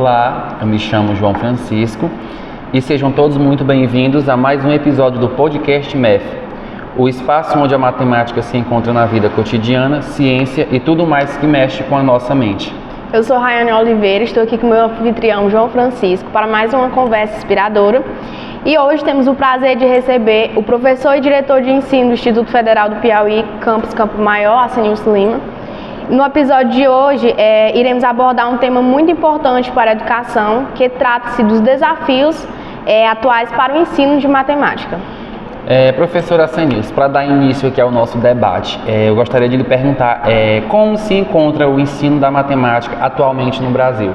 Olá, eu me chamo João Francisco e sejam todos muito bem-vindos a mais um episódio do Podcast MEF, o espaço onde a matemática se encontra na vida cotidiana, ciência e tudo mais que mexe com a nossa mente. Eu sou Rayane Oliveira, estou aqui com o meu anfitrião João Francisco para mais uma conversa inspiradora. E hoje temos o prazer de receber o professor e diretor de ensino do Instituto Federal do Piauí, Campus Campo Maior, Assenilson Lima. No episódio de hoje, iremos abordar um tema muito importante para a educação, que trata-se dos desafios atuais para o ensino de matemática. Professor Assenilson, para dar início aqui ao nosso debate, eu gostaria de lhe perguntar como se encontra o ensino da matemática atualmente no Brasil?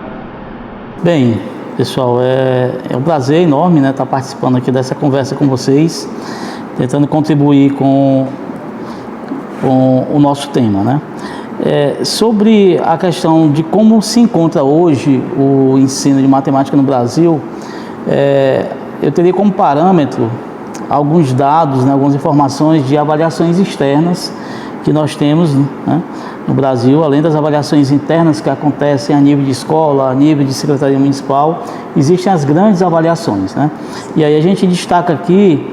Bem, pessoal, é um prazer enorme estar participando aqui dessa conversa com vocês, tentando contribuir com o nosso tema, né? Sobre a questão de como se encontra hoje o ensino de matemática no Brasil, eu teria como parâmetro alguns dados, né, algumas informações de avaliações externas que nós temos, né, no Brasil, além das avaliações internas que acontecem a nível de escola, a nível de secretaria municipal, existem as grandes avaliações, né? E aí a gente destaca aqui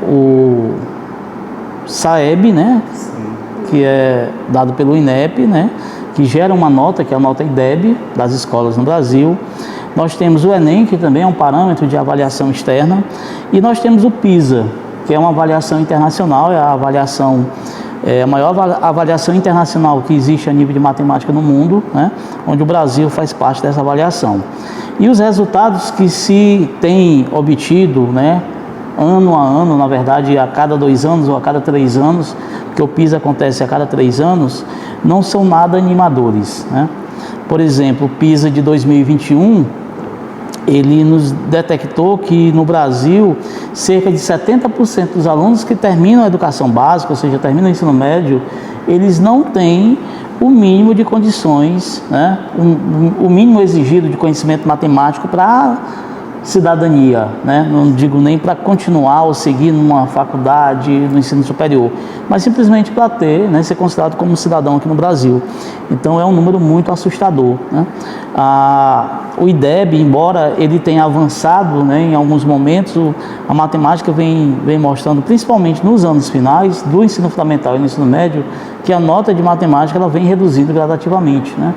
o SAEB, né, que é dado pelo INEP, né, que gera uma nota, que é a nota IDEB das escolas no Brasil. Nós temos o Enem, que também é um parâmetro de avaliação externa, e nós temos o PISA, que é uma avaliação internacional, é a maior avaliação internacional que existe a nível de matemática no mundo, né, onde o Brasil faz parte dessa avaliação. E os resultados que se tem obtido, né, ano a ano, na verdade, a cada 2 anos ou a cada 3 anos, porque o PISA acontece a cada 3 anos, não são nada animadores, né? Por exemplo, o PISA de 2021, ele nos detectou que no Brasil, cerca de 70% dos alunos que terminam a educação básica, ou seja, terminam o ensino médio, eles não têm o mínimo de condições, né? O mínimo exigido de conhecimento matemático para cidadania, né? Não digo nem para continuar ou seguir numa faculdade, no ensino superior, mas simplesmente para ter, né, ser considerado como cidadão aqui no Brasil. Então é um número muito assustador, né? O IDEB, embora ele tenha avançado, né, em alguns momentos, a matemática vem mostrando, principalmente nos anos finais do ensino fundamental e do ensino médio, que a nota de matemática ela vem reduzindo gradativamente, né?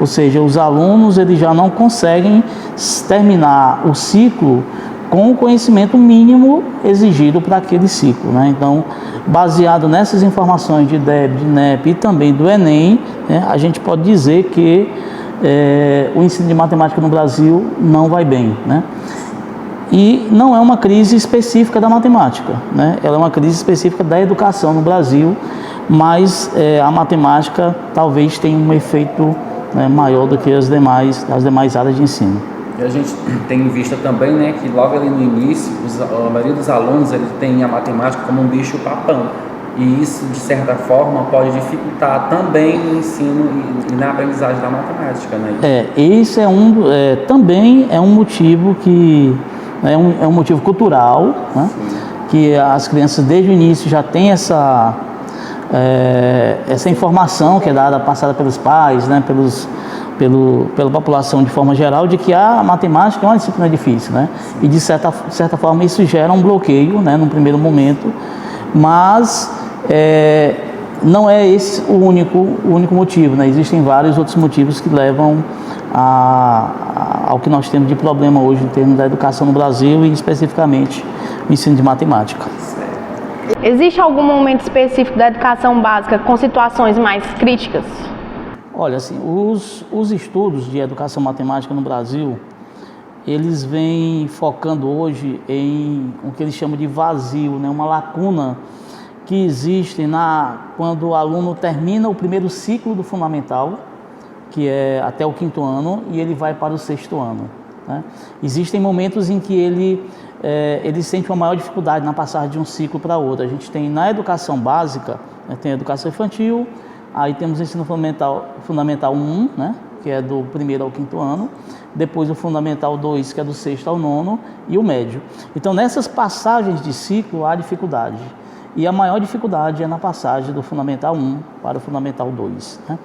Ou seja, os alunos eles já não conseguem terminar o ciclo com o conhecimento mínimo exigido para aquele ciclo, né? Então, baseado nessas informações de IDEB, de INEP e também do Enem, né, a gente pode dizer que o ensino de matemática no Brasil não vai bem, né? E não é uma crise específica da matemática, né? Ela é uma crise específica da educação no Brasil, mas a matemática talvez tenha um efeito, né, maior do que as demais áreas de ensino. E a gente tem em vista também, né, que logo ali no início, a maioria dos alunos ele tem a matemática como um bicho-papão. E isso, de certa forma, pode dificultar também o ensino e na aprendizagem da matemática, né? Esse também é um motivo que é um motivo cultural, né? Que as crianças desde o início já têm essa informação que é passada pelos pais, né? Pela população de forma geral, de que a matemática é uma disciplina difícil, né? E de certa forma isso gera um bloqueio, né, num primeiro momento, mas não é esse o único motivo, né? Existem vários outros motivos que levam ao que nós temos de problema hoje em termos da educação no Brasil e especificamente o ensino de matemática. Existe algum momento específico da educação básica com situações mais críticas? Olha, assim, os estudos de educação matemática no Brasil, eles vêm focando hoje em o que eles chamam de vazio, né? Uma lacuna que existe quando o aluno termina o primeiro ciclo do fundamental, que é até o 5º ano, e ele vai para o 6º ano, né? Existem momentos em que ele sente uma maior dificuldade na passagem de um ciclo para outro. A gente tem na educação básica, né, tem a educação infantil, aí temos o ensino fundamental 1, né, que é do 1º ao 5º ano, depois o fundamental 2, que é do 6º ao 9º, e o médio. Então, nessas passagens de ciclo, há dificuldade. E a maior dificuldade é na passagem do fundamental 1 para o fundamental 2, né?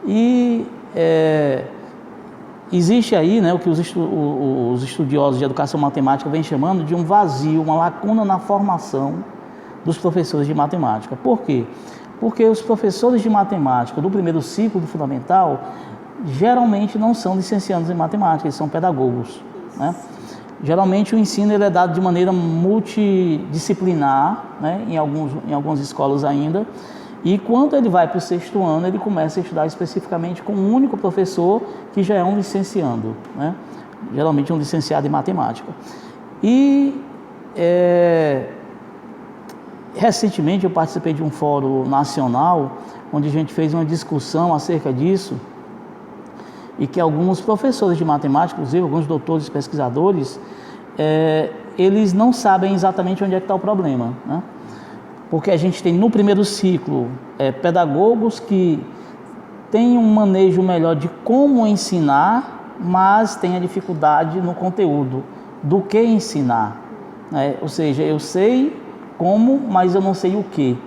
E existe aí, né, o que os estudiosos de educação matemática vêm chamando de um vazio, uma lacuna na formação dos professores de matemática. Por quê? Porque os professores de matemática do primeiro ciclo do fundamental geralmente não são licenciados em matemática, eles são pedagogos, né? Geralmente o ensino ele é dado de maneira multidisciplinar, né, em algumas escolas ainda, e quando ele vai para o sexto ano, ele começa a estudar especificamente com um único professor que já é um licenciando, né? Geralmente um licenciado em matemática. E recentemente eu participei de um fórum nacional, onde a gente fez uma discussão acerca disso, e que alguns professores de matemática, inclusive alguns doutores e pesquisadores, eles não sabem exatamente onde é que está o problema, né? Porque a gente tem no primeiro ciclo pedagogos que têm um manejo melhor de como ensinar, mas têm a dificuldade no conteúdo do que ensinar, né? Ou seja, eu sei como, mas eu não sei o que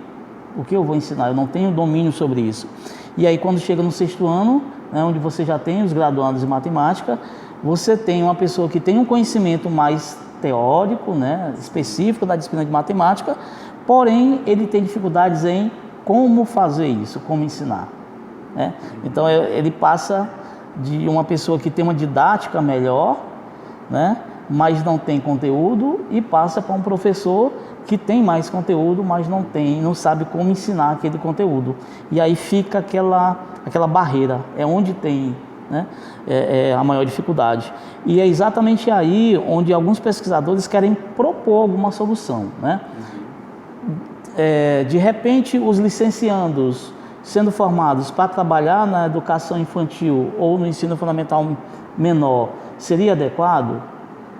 eu vou ensinar, eu não tenho domínio sobre isso. E aí quando chega no sexto ano, né, onde você já tem os graduandos em matemática, você tem uma pessoa que tem um conhecimento mais teórico, né, específico da disciplina de matemática, porém ele tem dificuldades em como fazer isso, como ensinar, né? Então ele passa de uma pessoa que tem uma didática melhor, né, mas não tem conteúdo, e passa para um professor que tem mais conteúdo, mas não sabe como ensinar aquele conteúdo. E aí fica aquela barreira, é onde tem, né, a maior dificuldade. E é exatamente aí onde alguns pesquisadores querem propor alguma solução, né? De repente, os licenciandos sendo formados para trabalhar na educação infantil ou no ensino fundamental menor, seria adequado,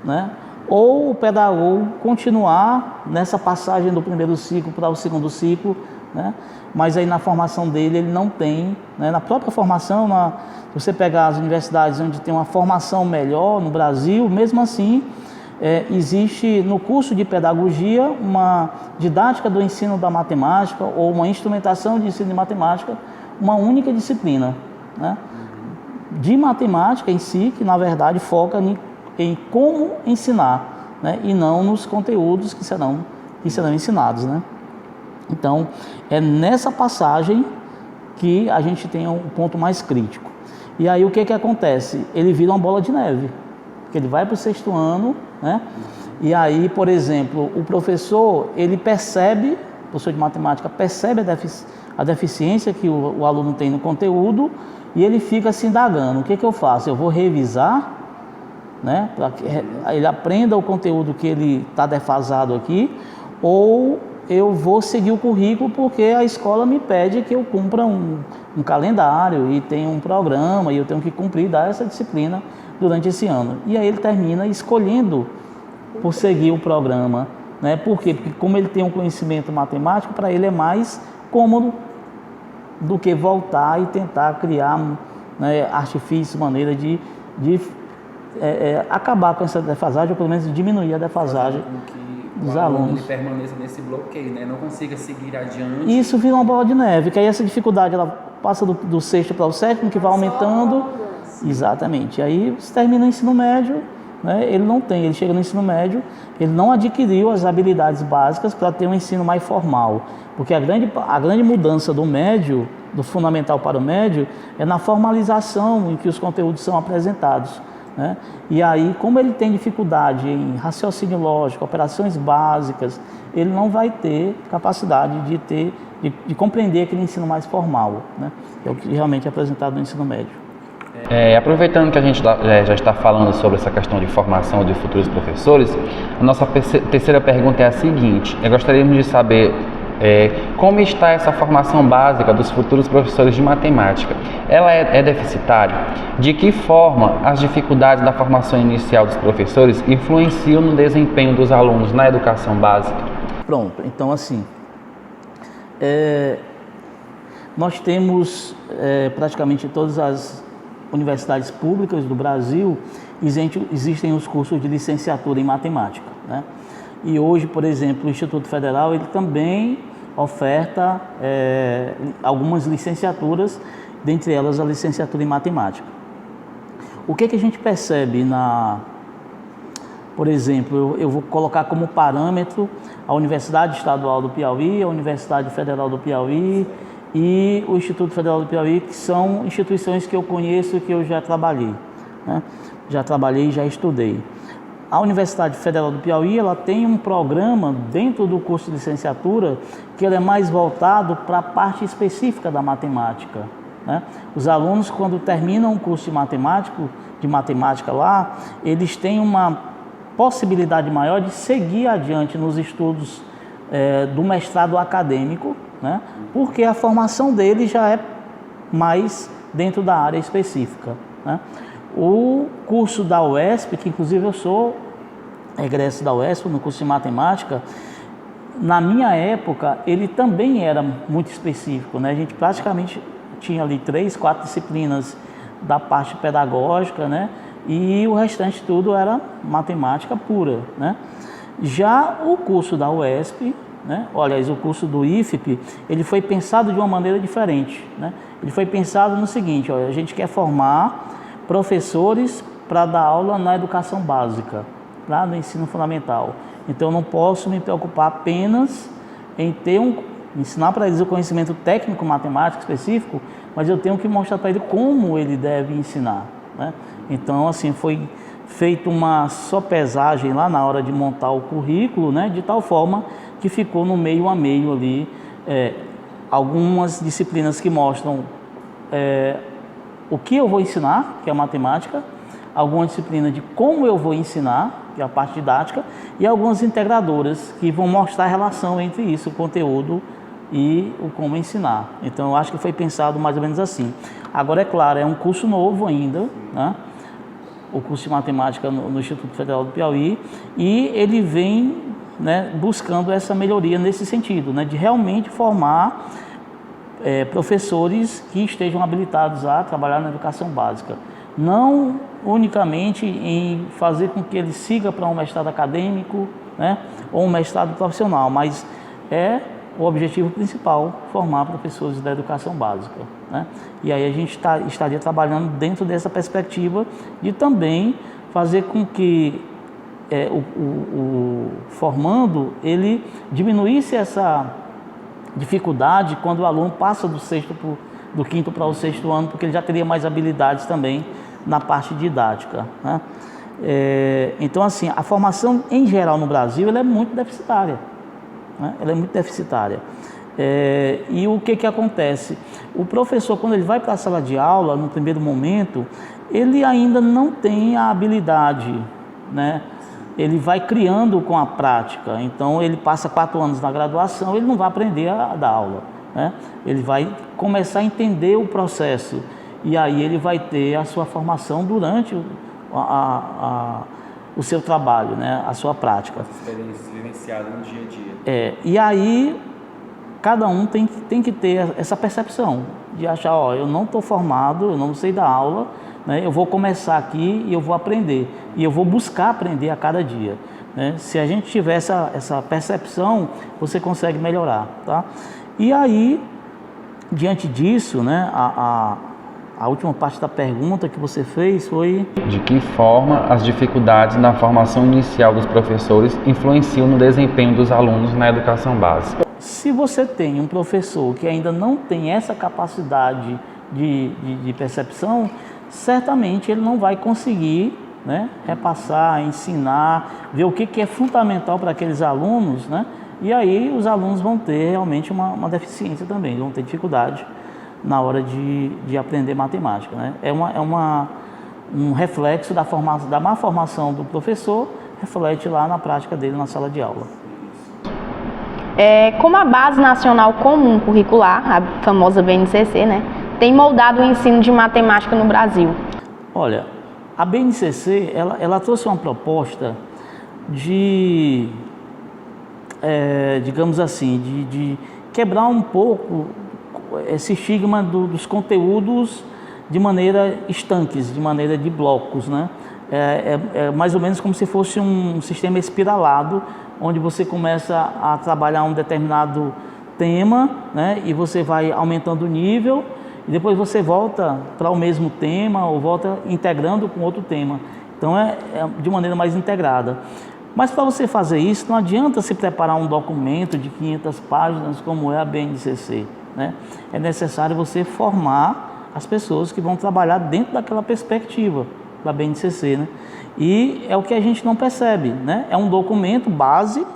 né? Ou o pedagogo continuar nessa passagem do primeiro ciclo para o segundo ciclo, né? Mas aí na formação dele ele não tem, né? Na própria formação, se você pegar as universidades onde tem uma formação melhor no Brasil, mesmo assim existe no curso de pedagogia uma didática do ensino da matemática ou uma instrumentação de ensino de matemática, uma única disciplina, né, de matemática em si, que na verdade foca em como ensinar, né, e não nos conteúdos que serão ensinados, né? Então, é nessa passagem que a gente tem um ponto mais crítico. E aí o que acontece? Ele vira uma bola de neve, porque ele vai para o sexto ano, né? E aí, por exemplo, o professor de matemática percebe a deficiência que o aluno tem no conteúdo, e ele fica se indagando: o que eu faço? Eu vou revisar, né, para que ele aprenda o conteúdo que ele está defasado aqui, ou eu vou seguir o currículo porque a escola me pede que eu cumpra um calendário e tem um programa e eu tenho que cumprir, dar essa disciplina durante esse ano. E aí ele termina escolhendo por seguir o programa, né? Por quê? Porque como ele tem um conhecimento matemático, para ele é mais cômodo do que voltar e tentar criar, né, artifícios, maneira de acabar com essa defasagem, ou pelo menos diminuir a defasagem dos alunos. Ele permaneça nesse bloqueio, né? Não consiga seguir adiante. E isso vira uma bola de neve, que aí essa dificuldade ela passa do sexto para o sétimo, que vai aumentando. Exatamente. Aí você termina o ensino médio, né? Ele chega no ensino médio, ele não adquiriu as habilidades básicas para ter um ensino mais formal, porque a grande mudança do médio, do fundamental para o médio, é na formalização em que os conteúdos são apresentados, né? E aí, como ele tem dificuldade em raciocínio lógico, operações básicas, ele não vai ter capacidade de compreender aquele ensino mais formal, né? É o que realmente é apresentado no ensino médio. Aproveitando que a gente já está falando sobre essa questão de formação de futuros professores, a nossa terceira pergunta é a seguinte: gostaríamos de saber como está essa formação básica dos futuros professores de matemática. Ela é deficitária? De que forma as dificuldades da formação inicial dos professores influenciam no desempenho dos alunos na educação básica? Pronto, então assim, nós temos praticamente todas as universidades públicas do Brasil, existem os cursos de licenciatura em matemática, né? E hoje, por exemplo, o Instituto Federal ele também oferta algumas licenciaturas, dentre elas a licenciatura em matemática. o que a gente percebe por exemplo, eu vou colocar como parâmetro a Universidade Estadual do Piauí, a Universidade Federal do Piauí e o Instituto Federal do Piauí, que são instituições que eu conheço, que eu já trabalhei, né? Já trabalhei e já estudei. A Universidade Federal do Piauí, ela tem um programa dentro do curso de licenciatura que ele é mais voltado para a parte específica da matemática, né? Os alunos, quando terminam o curso de matemática lá, eles têm uma possibilidade maior de seguir adiante nos estudos do mestrado acadêmico, né? Porque a formação dele já é mais dentro da área específica, né? O curso da UESP, que inclusive eu sou egresso da UESP no curso de matemática, na minha época ele também era muito específico, né? A gente praticamente tinha ali 3, 4 disciplinas da parte pedagógica, né? E o restante tudo era matemática pura, né? Já o curso da UESP, né? Aliás, o curso do IFP, ele foi pensado de uma maneira diferente, né? Ele foi pensado no seguinte: olha, a gente quer formar professores para dar aula na educação básica, lá no ensino fundamental. Então, eu não posso me preocupar apenas em ensinar para eles o conhecimento técnico matemático específico, mas eu tenho que mostrar para ele como ele deve ensinar, né? Então, assim, foi feita uma sopesagem lá na hora de montar o currículo, né? De tal forma que ficou no meio a meio ali, algumas disciplinas que mostram o que eu vou ensinar, que é a matemática, alguma disciplina de como eu vou ensinar, que é a parte didática, e algumas integradoras que vão mostrar a relação entre isso, o conteúdo e o como ensinar. Então, eu acho que foi pensado mais ou menos assim. Agora, é claro, é um curso novo ainda, né? O curso de matemática no Instituto Federal do Piauí, e ele vem, né, buscando essa melhoria nesse sentido, né, de realmente formar professores que estejam habilitados a trabalhar na educação básica. Não unicamente em fazer com que ele siga para um mestrado acadêmico, né, ou um mestrado profissional, mas o objetivo principal, formar professores da educação básica, né? E aí a gente estaria trabalhando dentro dessa perspectiva de também fazer com que o formando, ele diminuísse essa dificuldade quando o aluno passa do quinto para o sexto ano, porque ele já teria mais habilidades também na parte didática, né? Então, assim, a formação em geral no Brasil, ela é muito deficitária, né? Ela é muito deficitária. E o que acontece? O professor, quando ele vai para a sala de aula, no primeiro momento, ele ainda não tem a habilidade, né? Ele vai criando com a prática. Então, ele passa 4 anos na graduação, ele não vai aprender a dar aula, né? Ele vai começar a entender o processo, e aí ele vai ter a sua formação durante o seu trabalho, né? A sua prática. As experiências vivenciadas no dia a dia. E aí, cada um tem que ter essa percepção de achar, eu não estou formado, eu não sei dar aula, né? Eu vou começar aqui e eu vou aprender. E eu vou buscar aprender a cada dia, né? Se a gente tiver essa percepção, você consegue melhorar, tá? E aí, diante disso, né, a última parte da pergunta que você fez foi: de que forma as dificuldades na formação inicial dos professores influenciam no desempenho dos alunos na educação básica? Se você tem um professor que ainda não tem essa capacidade de percepção, certamente ele não vai conseguir, né, repassar, ensinar, ver o que é fundamental para aqueles alunos, né? E aí os alunos vão ter realmente uma deficiência também, vão ter dificuldade na hora de aprender matemática, né? Um reflexo da má formação do professor, reflete lá na prática dele na sala de aula. Como a Base Nacional Comum Curricular, a famosa BNCC, né, tem moldado o ensino de matemática no Brasil? Olha, a BNCC, ela trouxe uma proposta de, digamos assim, de quebrar um pouco esse estigma dos conteúdos de maneira estanques, de maneira de blocos, né? É mais ou menos como se fosse um sistema espiralado, onde você começa a trabalhar um determinado tema, né? E você vai aumentando o nível, e depois você volta para o mesmo tema ou volta integrando com outro tema. Então é de maneira mais integrada. Mas para você fazer isso, não adianta se preparar um documento de 500 páginas como é a BNCC, né? É necessário você formar as pessoas que vão trabalhar dentro daquela perspectiva da BNCC, né? E é o que a gente não percebe, né? É um documento base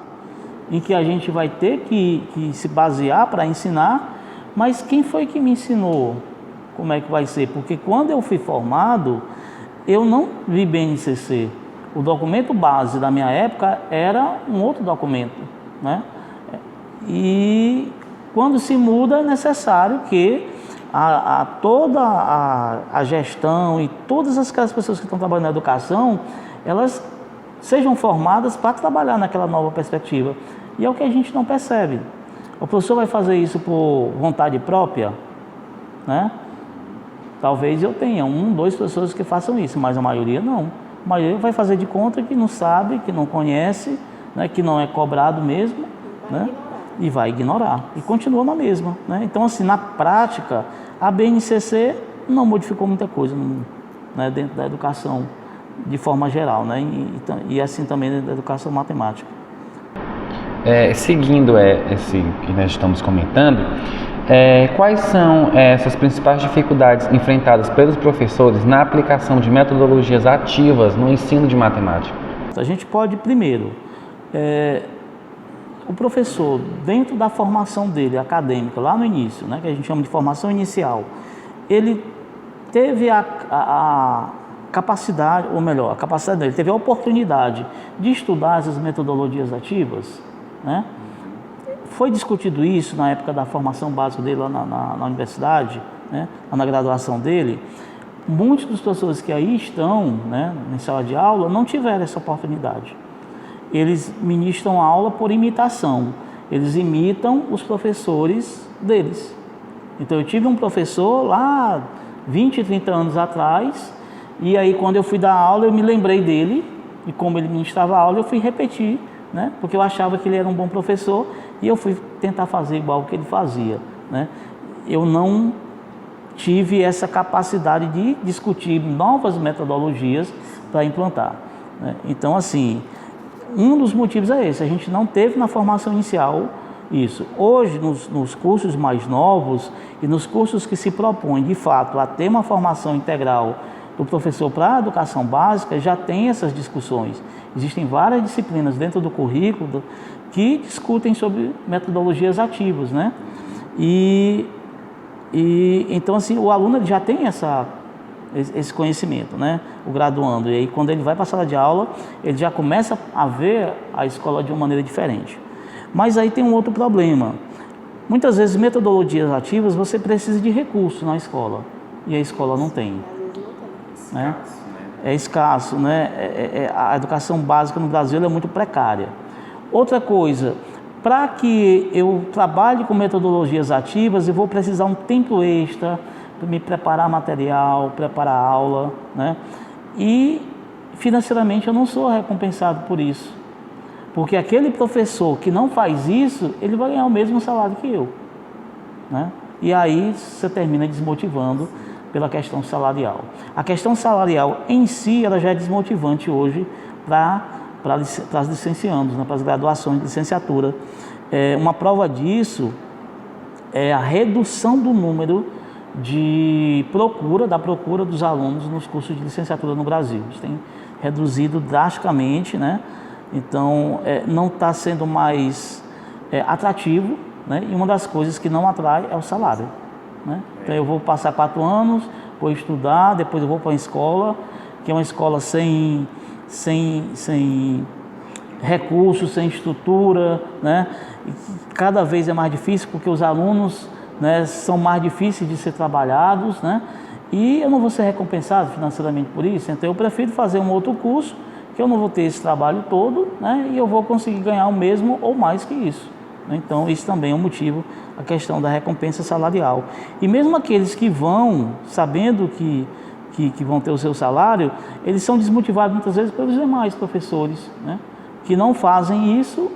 em que a gente vai ter que se basear para ensinar, mas quem foi que me ensinou como é que vai ser? Porque quando eu fui formado, eu não vi BNCC. O documento base da minha época era um outro documento, né? E quando se muda, é necessário que toda a gestão e todas aquelas pessoas que estão trabalhando na educação, elas sejam formadas para trabalhar naquela nova perspectiva. E é o que a gente não percebe. O professor vai fazer isso por vontade própria, né? Talvez eu tenha 1, 2 pessoas que façam isso, mas a maioria não. A maioria vai fazer de conta que não sabe, que não conhece, né? Que não é cobrado mesmo, né? E vai ignorar. E continua na mesma, né? Então, assim, na prática, a BNCC não modificou muita coisa, né? Dentro da educação de forma geral, né? E assim também dentro da educação matemática. Seguindo esse que nós estamos comentando, quais são essas principais dificuldades enfrentadas pelos professores na aplicação de metodologias ativas no ensino de matemática? A gente pode, primeiro, o professor, dentro da formação dele, acadêmica, lá no início, né, que a gente chama de formação inicial, ele teve a capacidade, ou melhor, a capacidade dele, teve a oportunidade de estudar essas metodologias ativas, né? Foi discutido isso na época da formação básica dele lá na universidade, né? Na graduação dele. Muitos dos professores que aí estão, né, em sala de aula não tiveram essa oportunidade. Eles ministram aula por imitação, eles imitam os professores deles. Então eu tive um professor lá 20, 30 anos atrás, e aí quando eu fui dar aula eu me lembrei dele, e como ele ministrava a aula eu fui repetir, né? Porque eu achava que ele era um bom professor e eu fui tentar fazer igual que ele fazia, né? Eu não tive essa capacidade de discutir novas metodologias para implantar, né? Então, assim, um dos motivos é esse, a gente não teve na formação inicial isso. Hoje, nos cursos mais novos e nos cursos que se propõem, de fato, a ter uma formação integral do professor para a educação básica, já tem essas discussões. Existem várias disciplinas dentro do currículo que discutem sobre metodologias ativas, né? E então, assim, o aluno já tem esse conhecimento, né? O graduando. E aí, quando ele vai para a sala de aula, ele já começa a ver a escola de uma maneira diferente. Mas aí tem um outro problema. Muitas vezes, metodologias ativas, você precisa de recursos na escola. E a escola não tem. Né? É escasso, né? A educação básica no Brasil é muito precária. Outra coisa, para que eu trabalhe com metodologias ativas, eu vou precisar um tempo extra para me preparar material, preparar aula, né? E financeiramente eu não sou recompensado por isso, porque aquele professor que não faz isso, ele vai ganhar o mesmo salário que eu, né? E aí você termina desmotivando pela questão salarial. A questão salarial em si, ela já é desmotivante hoje para as licenciandos, né, para as graduações de licenciatura. Uma prova disso é a redução do número da procura dos alunos nos cursos de licenciatura no Brasil. Eles têm reduzido drasticamente, né? Então, não está sendo mais atrativo, né? E uma das coisas que não atrai é o salário, né? Então eu vou passar 4 anos, vou estudar, depois eu vou para uma escola, que é uma escola sem recursos, sem estrutura, né? E cada vez é mais difícil porque os alunos, né, são mais difíceis de ser trabalhados, né? E eu não vou ser recompensado financeiramente por isso, então eu prefiro fazer um outro curso, que eu não vou ter esse trabalho todo, né? E eu vou conseguir ganhar o mesmo ou mais que isso. Então, isso também é um motivo, a questão da recompensa salarial. E mesmo aqueles que vão, sabendo que vão ter o seu salário, eles são desmotivados muitas vezes pelos demais professores, né? Que não fazem isso,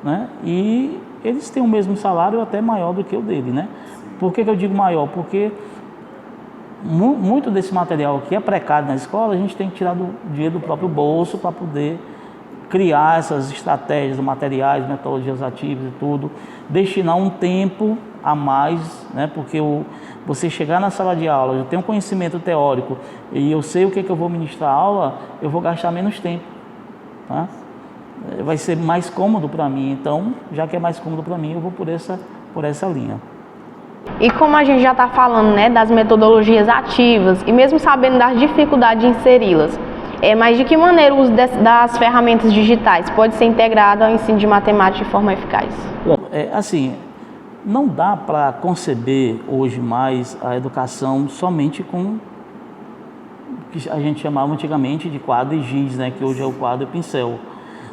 né? E eles têm o mesmo salário até maior do que o dele, né? Por que eu digo maior? Porque muito desse material que é precário na escola, a gente tem que tirar do dinheiro do próprio bolso para poder criar essas estratégias, materiais, metodologias ativas e tudo, destinar um tempo a mais, né? Porque você chegar na sala de aula, eu tenho um conhecimento teórico e eu sei o que eu vou ministrar a aula, eu vou gastar menos tempo, tá? Vai ser mais cômodo para mim, então, já que é mais cômodo para mim, eu vou por essa linha. E como a gente já está falando, né, das metodologias ativas e mesmo sabendo das dificuldades de inseri-las, mas de que maneira o uso das ferramentas digitais pode ser integrado ao ensino de matemática de forma eficaz? Assim, não dá para conceber hoje mais a educação somente com o que a gente chamava antigamente de quadro e giz, né, que hoje é o quadro e pincel.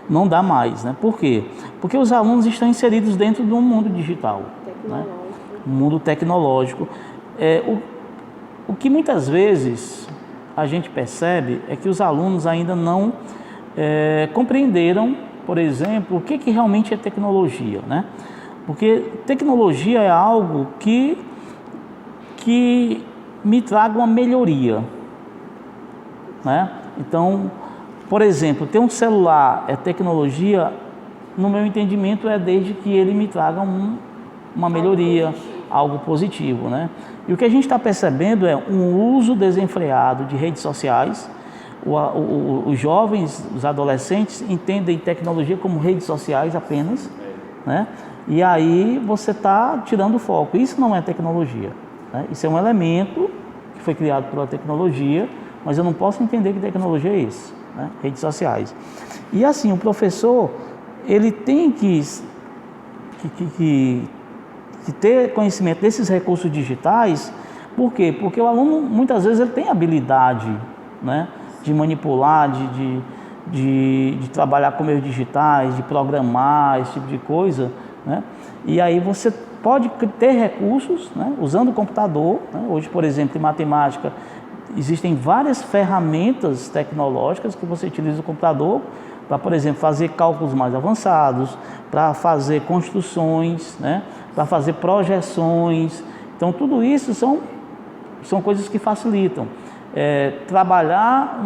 Não dá mais, né? Por quê? Porque os alunos estão inseridos dentro de um mundo digital, né? Um mundo tecnológico. O que muitas vezes a gente percebe é que os alunos ainda não compreenderam, por exemplo, o que realmente é tecnologia, né? Porque tecnologia é algo que me traga uma melhoria, né? Então, por exemplo, ter um celular é tecnologia, no meu entendimento, desde que ele me traga uma melhoria, algo positivo, né? E o que a gente está percebendo é um uso desenfreado de redes sociais. Os jovens, os adolescentes entendem tecnologia como redes sociais apenas, né? E aí você está tirando o foco. Isso não é tecnologia, né? Isso é um elemento que foi criado pela tecnologia, mas eu não posso entender que tecnologia é isso, né? Redes sociais. E assim, o professor, ele tem que ter conhecimento desses recursos digitais. Por quê? Porque o aluno, muitas vezes, ele tem habilidade, né, de manipular, de trabalhar com meios digitais, de programar, esse tipo de coisa, né? E aí você pode ter recursos, né, usando o computador, né? Hoje, por exemplo, em matemática, existem várias ferramentas tecnológicas que você utiliza o computador para, por exemplo, fazer cálculos mais avançados, para fazer construções, né, para fazer projeções. Então, tudo isso são coisas que facilitam. Trabalhar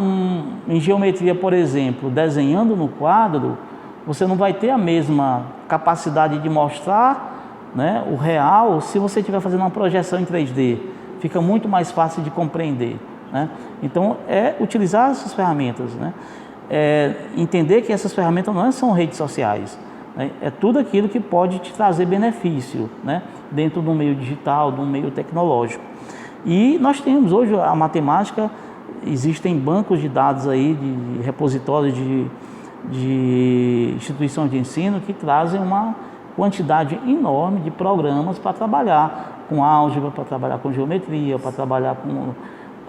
em geometria, por exemplo, desenhando no quadro, você não vai ter a mesma capacidade de mostrar, né, o real se você estiver fazendo uma projeção em 3D. Fica muito mais fácil de compreender, né? Então, utilizar essas ferramentas, né? Entender que essas ferramentas não são redes sociais, né? É tudo aquilo que pode te trazer benefício, né, dentro do meio digital, do meio tecnológico. E nós temos hoje a matemática, existem bancos de dados aí, de repositórios de instituições de ensino que trazem uma quantidade enorme de programas para trabalhar com álgebra, para trabalhar com geometria, para trabalhar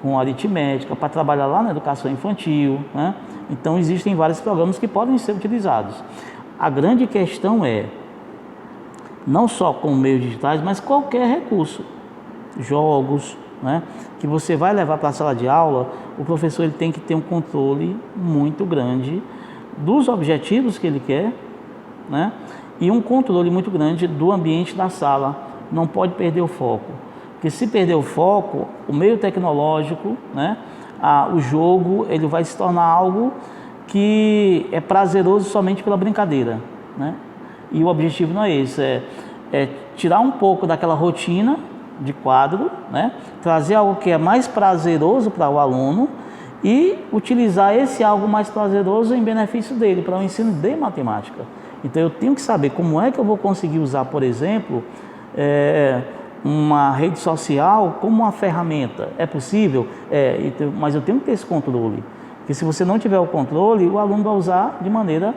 com aritmética, para trabalhar lá na educação infantil, né? Então existem vários programas que podem ser utilizados. A grande questão não só com meios digitais, mas qualquer recurso, jogos, né, que você vai levar para a sala de aula. O professor ele tem que ter um controle muito grande dos objetivos que ele quer, né, e um controle muito grande do ambiente da sala. Não pode perder o foco, porque se perder o foco, o meio tecnológico, né, o jogo, ele vai se tornar algo que é prazeroso somente pela brincadeira, né? E o objetivo não é esse, é tirar um pouco daquela rotina de quadro, né? Trazer algo que é mais prazeroso para o aluno e utilizar esse algo mais prazeroso em benefício dele, para o ensino de matemática. Então eu tenho que saber como é que eu vou conseguir usar, por exemplo, uma rede social como uma ferramenta. É possível? Mas eu tenho que ter esse controle. Porque se você não tiver o controle, o aluno vai usar de maneira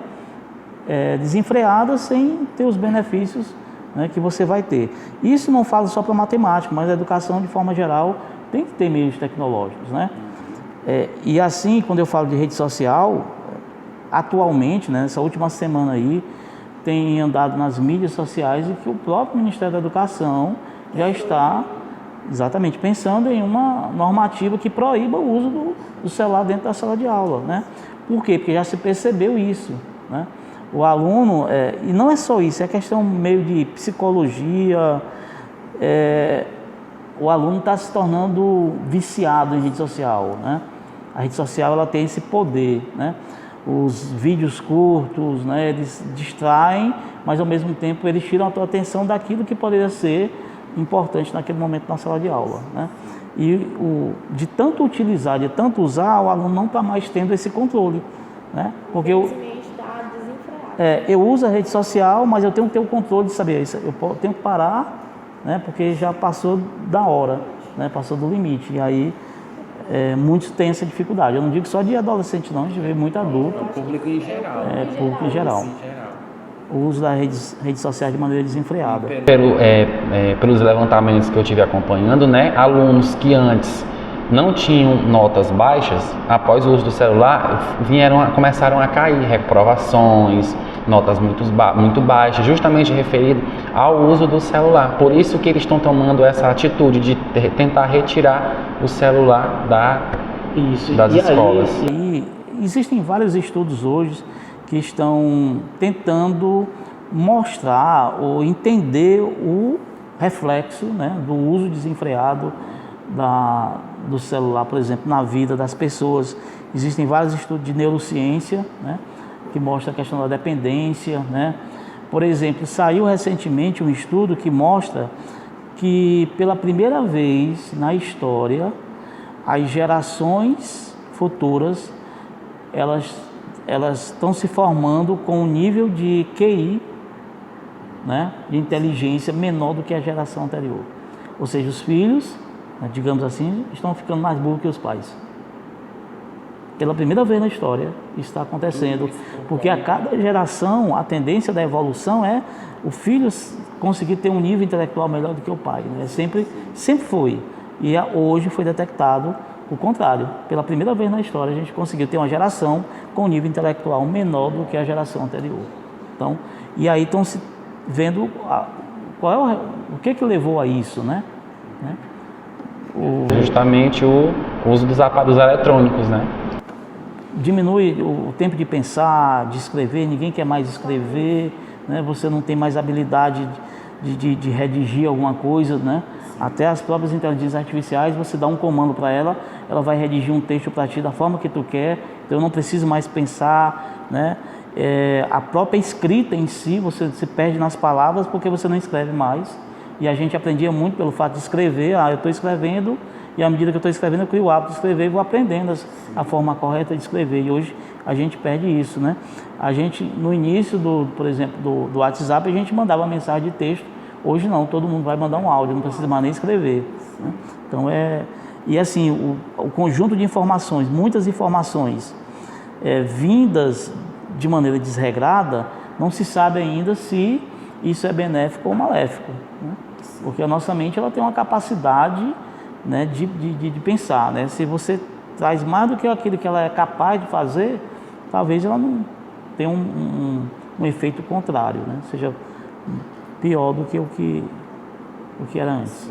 desenfreada, sem ter os benefícios, né, que você vai ter. Isso não falo só para matemática, mas a educação de forma geral tem que ter meios tecnológicos, né? E assim, quando eu falo de rede social, atualmente, né, nessa última semana aí, tem andado nas mídias sociais e que o próprio Ministério da Educação já está exatamente pensando em uma normativa que proíba o uso do celular dentro da sala de aula, né? Por quê? Porque já se percebeu isso, né? O aluno, e não é só isso, é questão meio de psicologia, o aluno está se tornando viciado em rede social, né? A rede social ela tem esse poder, né? Os vídeos curtos, né, eles distraem, mas ao mesmo tempo eles tiram a tua atenção daquilo que poderia ser importante naquele momento na sala de aula, né? E de tanto utilizar, de tanto usar, o aluno não está mais tendo esse controle, né? Porque eu uso a rede social, mas eu tenho que ter o controle de saber isso. Eu tenho que parar, né? Porque já passou da hora, né? Passou do limite. E aí muitos têm essa dificuldade. Eu não digo só de adolescente, não. A gente vê muito adulto. Público em geral. Público em geral. O uso das redes sociais de maneira desenfreada. Pelos levantamentos que eu tive acompanhando, né? Alunos que antes não tinham notas baixas, após o uso do celular, começaram a cair reprovações, notas muito baixas, justamente referido ao uso do celular. Por isso que eles estão tomando essa atitude de tentar retirar o celular das escolas. E existem vários estudos hoje que estão tentando mostrar ou entender o reflexo, né, do uso desenfreado do celular, por exemplo, na vida das pessoas. Existem vários estudos de neurociência, né, que mostram a questão da dependência, né? Por exemplo, saiu recentemente um estudo que mostra que pela primeira vez na história as gerações futuras elas estão se formando com um nível de QI, né, de inteligência menor do que a geração anterior. Ou seja, os filhos, digamos assim, estão ficando mais burros que os pais. Pela primeira vez na história isso está acontecendo, porque a cada geração a tendência da evolução é o filho conseguir ter um nível intelectual melhor do que o pai, né? Sempre foi. E hoje foi detectado o contrário. Pela primeira vez na história a gente conseguiu ter uma geração com um nível intelectual menor do que a geração anterior. Então, e aí estão se vendo o que levou a isso, né? Justamente o uso dos aparelhos eletrônicos, né? Diminui o tempo de pensar, de escrever, ninguém quer mais escrever, né? Você não tem mais habilidade de redigir alguma coisa, né? Até as próprias inteligências artificiais, você dá um comando para ela, ela vai redigir um texto para ti da forma que tu quer, então eu não preciso mais pensar, né? A própria escrita em si, você se perde nas palavras porque você não escreve mais. E a gente aprendia muito pelo fato de escrever. Eu estou escrevendo e à medida que eu estou escrevendo eu crio o hábito de escrever e vou aprendendo a forma correta de escrever. E hoje a gente perde isso, né? A gente, no início, por exemplo, do WhatsApp, a gente mandava mensagem de texto. Hoje não, todo mundo vai mandar um áudio, não precisa mais nem escrever, né? Então E assim, o conjunto de informações, muitas informações vindas de maneira desregrada, não se sabe ainda se isso é benéfico ou maléfico, né? Porque a nossa mente ela tem uma capacidade, né, de pensar, né? Se você traz mais do que aquilo que ela é capaz de fazer, talvez ela não tenha um efeito contrário, né? Seja pior do que o que era antes.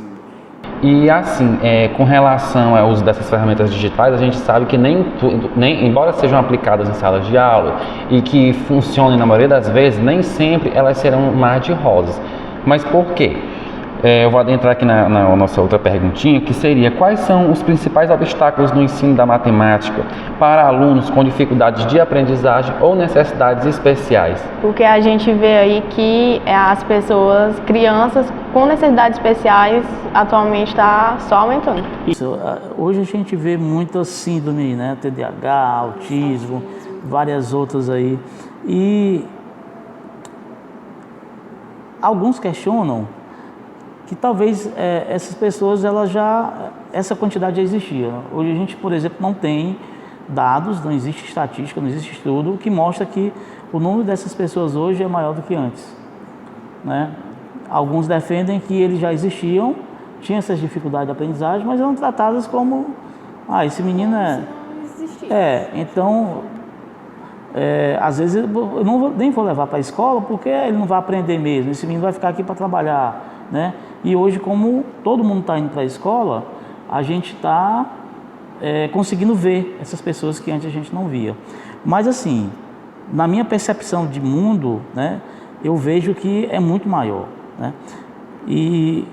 E assim, com relação ao uso dessas ferramentas digitais, a gente sabe que embora sejam aplicadas em salas de aula e que funcionem na maioria das vezes, nem sempre elas serão um mar de rosas. Mas por quê? Eu vou adentrar aqui na nossa outra perguntinha, que seria: quais são os principais obstáculos no ensino da matemática para alunos com dificuldades de aprendizagem ou necessidades especiais? Porque a gente vê aí que as crianças com necessidades especiais, atualmente está só aumentando. Hoje a gente vê muita síndrome, né? TDAH, autismo, várias outras aí. E alguns questionam que talvez essas pessoas, essa quantidade já existia. Hoje a gente, por exemplo, não tem dados, não existe estatística, não existe estudo que mostra que o número dessas pessoas hoje é maior do que antes, né? Alguns defendem que eles já existiam, tinham essas dificuldades de aprendizagem, mas eram tratadas como, esse menino então, às vezes eu nem vou levar para a escola porque ele não vai aprender mesmo, esse menino vai ficar aqui para trabalhar, né? E hoje, como todo mundo está indo para a escola, a gente está conseguindo ver essas pessoas que antes a gente não via. Mas assim, na minha percepção de mundo, né, eu vejo que é muito maior, né? E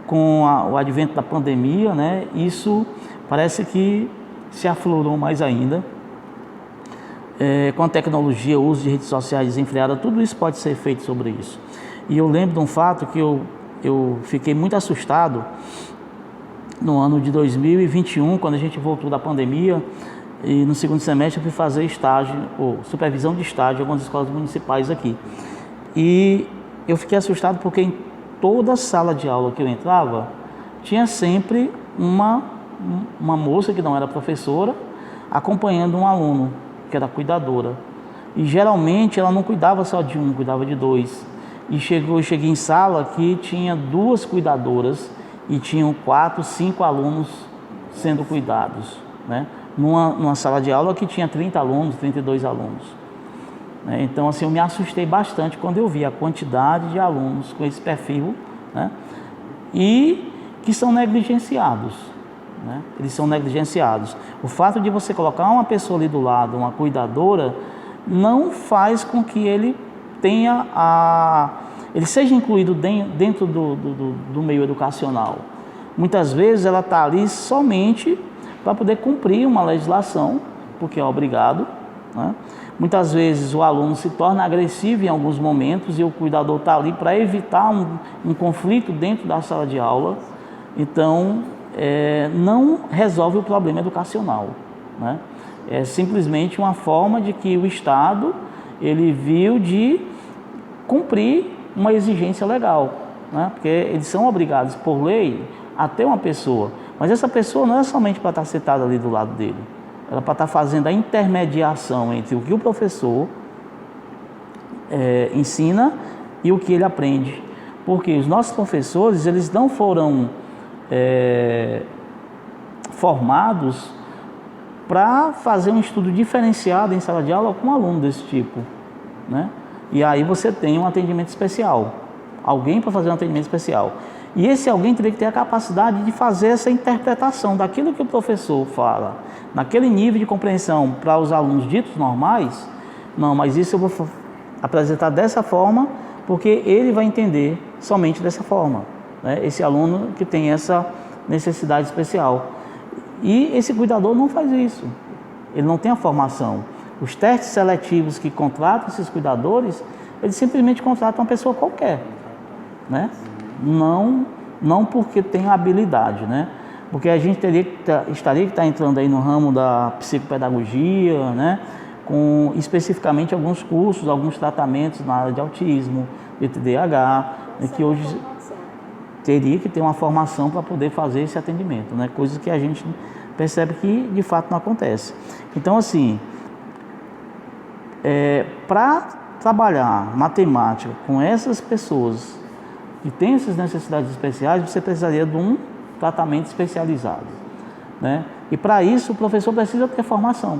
com o advento da pandemia, né, isso parece que se aflorou mais ainda. Com a tecnologia, o uso de redes sociais desenfreada, tudo isso pode ser feito sobre isso. E eu lembro de um fato que eu fiquei muito assustado no ano de 2021, quando a gente voltou da pandemia, e no segundo semestre eu fui fazer estágio, ou supervisão de estágio em algumas escolas municipais aqui. E eu fiquei assustado porque em toda sala de aula que eu entrava, tinha sempre uma moça que não era professora, acompanhando um aluno, que era cuidadora. E geralmente ela não cuidava só de um, cuidava de dois. E eu cheguei em sala que tinha 2 cuidadoras e tinham 4, 5 alunos sendo cuidados, né? Numa sala de aula que tinha 30 alunos, 32 alunos. Então, assim, eu me assustei bastante quando eu vi a quantidade de alunos com esse perfil, né? E que são negligenciados, né? Eles são negligenciados. O fato de você colocar uma pessoa ali do lado, uma cuidadora, não faz com que ele ele seja incluído dentro do meio educacional. Muitas vezes ela está ali somente para poder cumprir uma legislação, porque é obrigado, né? Muitas vezes o aluno se torna agressivo em alguns momentos e o cuidador está ali para evitar um conflito dentro da sala de aula. Então, não resolve o problema educacional, né? É simplesmente uma forma de que o Estado ele viu de cumprir uma exigência legal, né? Porque eles são obrigados por lei a ter uma pessoa, mas essa pessoa não é somente para estar sentada ali do lado dele, ela é para estar fazendo a intermediação entre o que o professor ensina e o que ele aprende, porque os nossos professores eles não foram formados para fazer um estudo diferenciado em sala de aula com um aluno desse tipo, né? E aí você tem um atendimento especial, alguém para fazer um atendimento especial. E esse alguém teria que ter a capacidade de fazer essa interpretação daquilo que o professor fala, naquele nível de compreensão para os alunos ditos normais. Não, mas isso eu vou apresentar dessa forma, porque ele vai entender somente dessa forma, né? Esse aluno que tem essa necessidade especial. E esse cuidador não faz isso, ele não tem a formação. Os testes seletivos que contratam esses cuidadores, eles simplesmente contratam uma pessoa qualquer, né? Não porque tem habilidade, né? Porque a gente estaria que estar entrando aí no ramo da psicopedagogia, né? Com especificamente alguns cursos, alguns tratamentos na área de autismo, de TDAH, que hoje teria que ter uma formação para poder fazer esse atendimento, né? Coisas que a gente percebe que de fato não acontece. Então, assim, para trabalhar matemática com essas pessoas que têm essas necessidades especiais, você precisaria de um tratamento especializado, né? E para isso o professor precisa ter formação,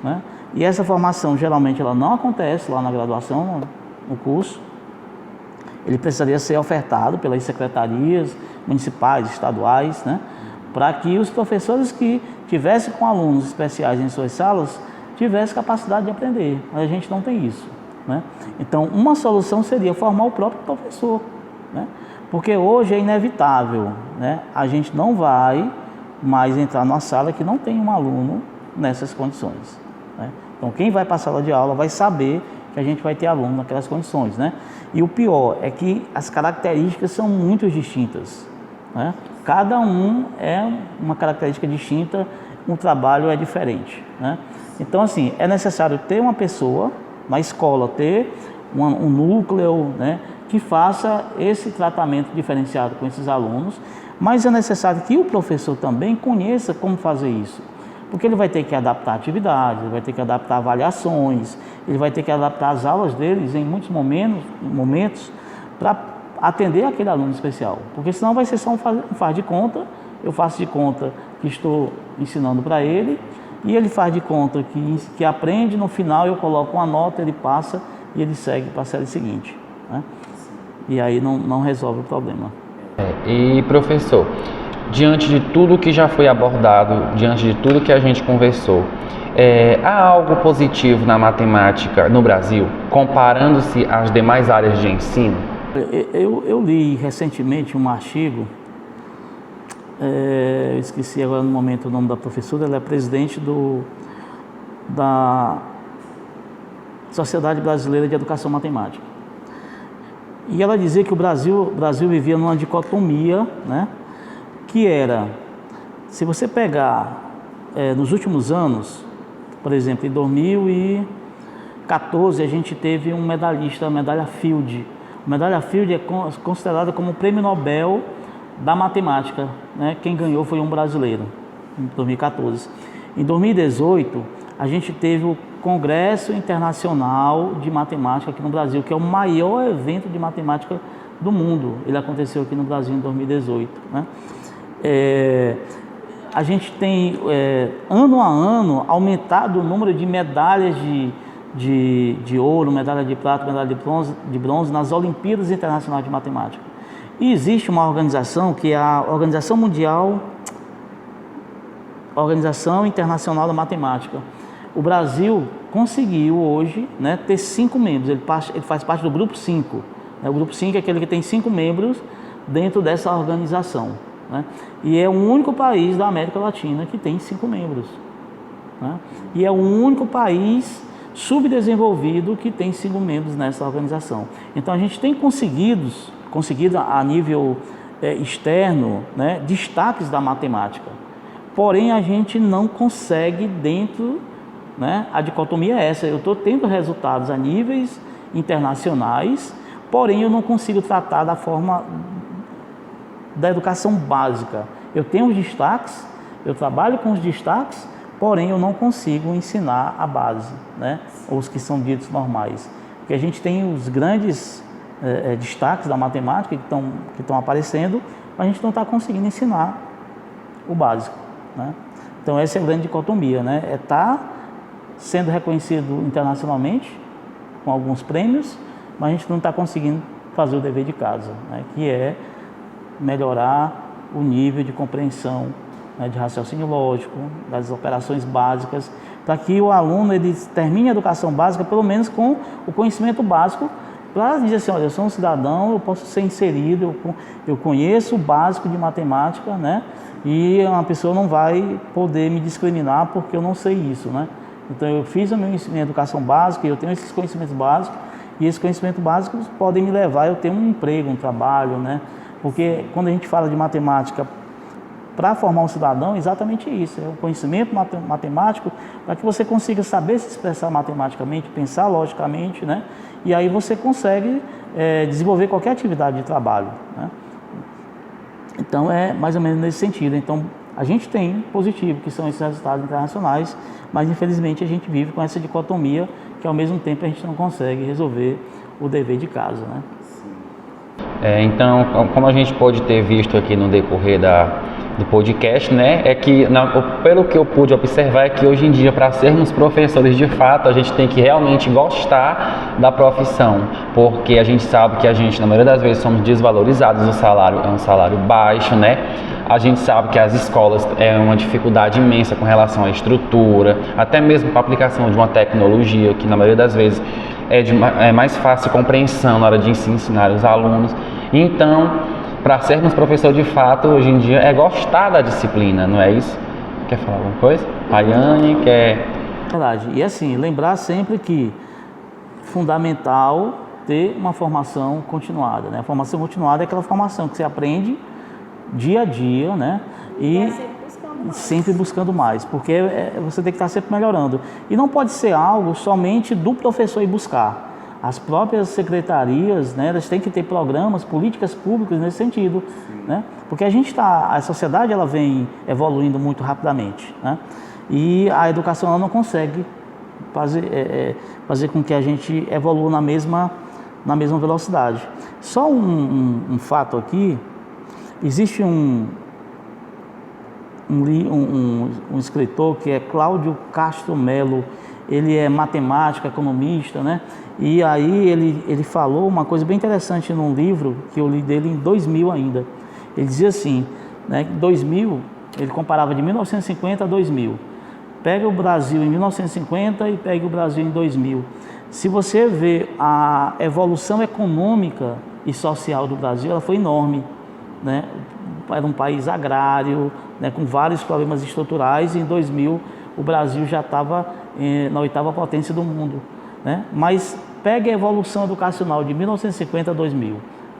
né? E essa formação geralmente ela não acontece lá na graduação, no curso. Ele precisaria ser ofertado pelas secretarias municipais, estaduais, né? Para que os professores que tivessem com alunos especiais em suas salas tivessem capacidade de aprender, mas a gente não tem isso, né? Então, uma solução seria formar o próprio professor, né? Porque hoje é inevitável, né? A gente não vai mais entrar numa sala que não tem um aluno nessas condições, né? Então, quem vai para a sala de aula vai saber que a gente vai ter aluno naquelas condições, né? E o pior é que as características são muito distintas, né? Cada um é uma característica distinta, um trabalho é diferente, né? Então, assim, é necessário ter uma pessoa na escola, ter um núcleo, né, que faça esse tratamento diferenciado com esses alunos, mas é necessário que o professor também conheça como fazer isso, porque ele vai ter que adaptar atividades, ele vai ter que adaptar avaliações, ele vai ter que adaptar as aulas deles em muitos momentos para atender aquele aluno especial, porque senão vai ser só um faz de conta, eu faço de conta que estou ensinando para ele, e ele faz de conta que aprende, no final eu coloco uma nota, ele passa e ele segue para a série seguinte, né? E aí não resolve o problema. E professor, diante de tudo que já foi abordado, diante de tudo que a gente conversou, há algo positivo na matemática no Brasil, comparando-se às demais áreas de ensino? Eu li recentemente um artigo eu esqueci agora no momento o nome da professora, ela é presidente da Sociedade Brasileira de Educação Matemática. E ela dizia que o Brasil vivia numa dicotomia, né, que era, se você pegar nos últimos anos, por exemplo, em 2014 a gente teve um medalhista, a medalha Fields. A medalha Fields é considerada como o prêmio Nobel da matemática, né? Quem ganhou foi um brasileiro, em 2014. Em 2018, a gente teve o Congresso Internacional de Matemática aqui no Brasil, que é o maior evento de matemática do mundo. Ele aconteceu aqui no Brasil em 2018, né? A gente tem, ano a ano, aumentado o número de medalhas de ouro, medalha de prata, medalha de bronze nas Olimpíadas Internacionais de Matemática. E existe uma organização que é a Organização Internacional da Matemática. O Brasil conseguiu hoje, né, ter 5 membros, ele faz parte do Grupo 5. Né? O Grupo 5 é aquele que tem 5 membros dentro dessa organização. Né? E é o único país da América Latina que tem 5 membros. Né? E é o único país subdesenvolvido que tem 5 membros nessa organização. Então a gente tem conseguido a nível externo, né, destaques da matemática. Porém a gente não consegue dentro, né, a dicotomia é essa, eu estou tendo resultados a níveis internacionais, porém eu não consigo tratar da forma da educação básica. Eu tenho os destaques, eu trabalho com os destaques, porém eu não consigo ensinar a base, né? Os que são ditos normais. Porque a gente tem os grandes destaques da matemática que estão aparecendo, mas a gente não está conseguindo ensinar o básico, né? Então essa é a grande dicotomia, né? Sendo reconhecido internacionalmente com alguns prêmios, mas a gente não está conseguindo fazer o dever de casa, né? Que é melhorar o nível de compreensão, né, de raciocínio lógico, das operações básicas, para que o aluno ele termine a educação básica pelo menos com o conhecimento básico, para dizer assim, olha, eu sou um cidadão, eu posso ser inserido, eu conheço o básico de matemática, né, e uma pessoa não vai poder me discriminar porque eu não sei isso, né. Então eu fiz a minha educação básica, eu tenho esses conhecimentos básicos, e esses conhecimentos básicos podem me levar a ter um emprego, um trabalho, né. Porque quando a gente fala de matemática para formar um cidadão, é exatamente isso, é o conhecimento matemático para que você consiga saber se expressar matematicamente, pensar logicamente, né? E aí você consegue desenvolver qualquer atividade de trabalho, né? Então é mais ou menos nesse sentido. Então a gente tem positivo, que são esses resultados internacionais, mas infelizmente a gente vive com essa dicotomia que ao mesmo tempo a gente não consegue resolver o dever de casa, né? Então, como a gente pode ter visto aqui no decorrer do podcast, né, é que, pelo que eu pude observar, é que hoje em dia, para sermos professores de fato, a gente tem que realmente gostar da profissão, porque a gente sabe que a gente, na maioria das vezes, somos desvalorizados, o salário é um salário baixo, né? A gente sabe que as escolas é uma dificuldade imensa com relação à estrutura, até mesmo para a aplicação de uma tecnologia, que na maioria das vezes é mais fácil compreensão na hora de ensinar os alunos. Então, para sermos professor de fato, hoje em dia, é gostar da disciplina, não é isso? Quer falar alguma coisa? Rayane, quer... Verdade. E assim, lembrar sempre que é fundamental ter uma formação continuada, né? A formação continuada é aquela formação que você aprende dia a dia, né? E sempre buscando mais, porque você tem que estar sempre melhorando. E não pode ser algo somente do professor ir buscar. As próprias secretarias, né, elas têm que ter programas, políticas públicas nesse sentido, né? Porque a sociedade ela vem evoluindo muito rapidamente, né? E a educação ela não consegue fazer com que a gente evolua na mesma velocidade. Só um fato aqui, existe um escritor que é Cláudio Castro Melo, ele é matemático, economista, né? E aí ele falou uma coisa bem interessante num livro que eu li dele em 2000 ainda. Ele dizia assim, né, 2000, ele comparava de 1950 a 2000. Pega o Brasil em 1950 e pega o Brasil em 2000. Se você vê a evolução econômica e social do Brasil, ela foi enorme, né? era um país agrário, né, com vários problemas estruturais, e em 2000 o Brasil já estava na 8ª potência do mundo, né? Mas pega a evolução educacional de 1950 a 2000,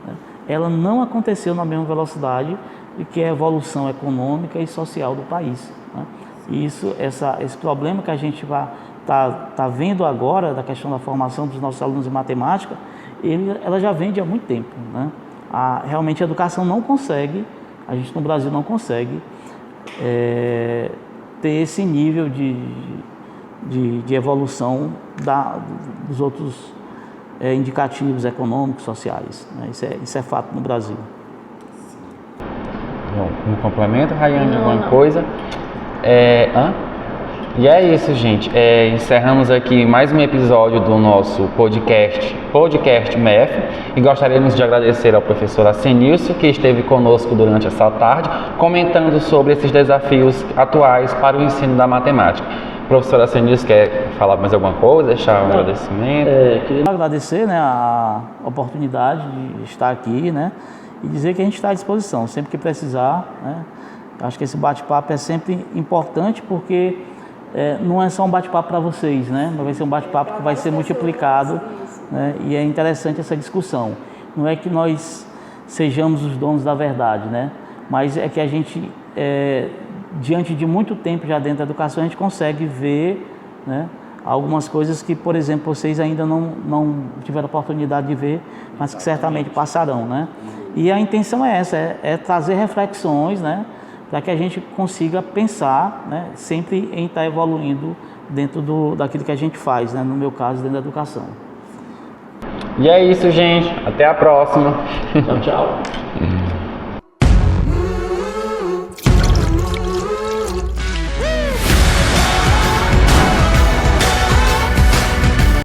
né? Ela não aconteceu na mesma velocidade do que a evolução econômica e social do país, né? E esse problema que a gente tá vendo agora, da questão da formação dos nossos alunos em matemática, ela já vem de há muito tempo, né? Realmente a educação não consegue, a gente no Brasil não consegue ter esse nível de evolução dos outros indicativos econômicos, sociais, né? Isso é fato no Brasil. Bom, um complemento, Rayane, alguma coisa? E é isso, gente. Encerramos aqui mais um episódio do nosso podcast MEF, e gostaríamos de agradecer ao professor Acenilson, que esteve conosco durante essa tarde, comentando sobre esses desafios atuais para o ensino da matemática. Professor Acenilson, quer falar mais alguma coisa, deixar um agradecimento? Queria agradecer, né, a oportunidade de estar aqui, né, e dizer que a gente está à disposição, sempre que precisar, né. Acho que esse bate-papo é sempre importante, porque não é só um bate-papo para vocês, né? Vai ser um bate-papo que vai ser multiplicado, né? E é interessante essa discussão. Não é que nós sejamos os donos da verdade, né? Mas é que a gente, diante de muito tempo já dentro da educação, a gente consegue ver, né, algumas coisas que, por exemplo, vocês ainda não tiveram a oportunidade de ver, mas que certamente passarão, né? E a intenção é essa, é trazer reflexões, né, para que a gente consiga pensar, né, sempre em estar evoluindo dentro daquilo que a gente faz, né, no meu caso, dentro da educação. E é isso, gente. Até a próxima. Tchau, tchau.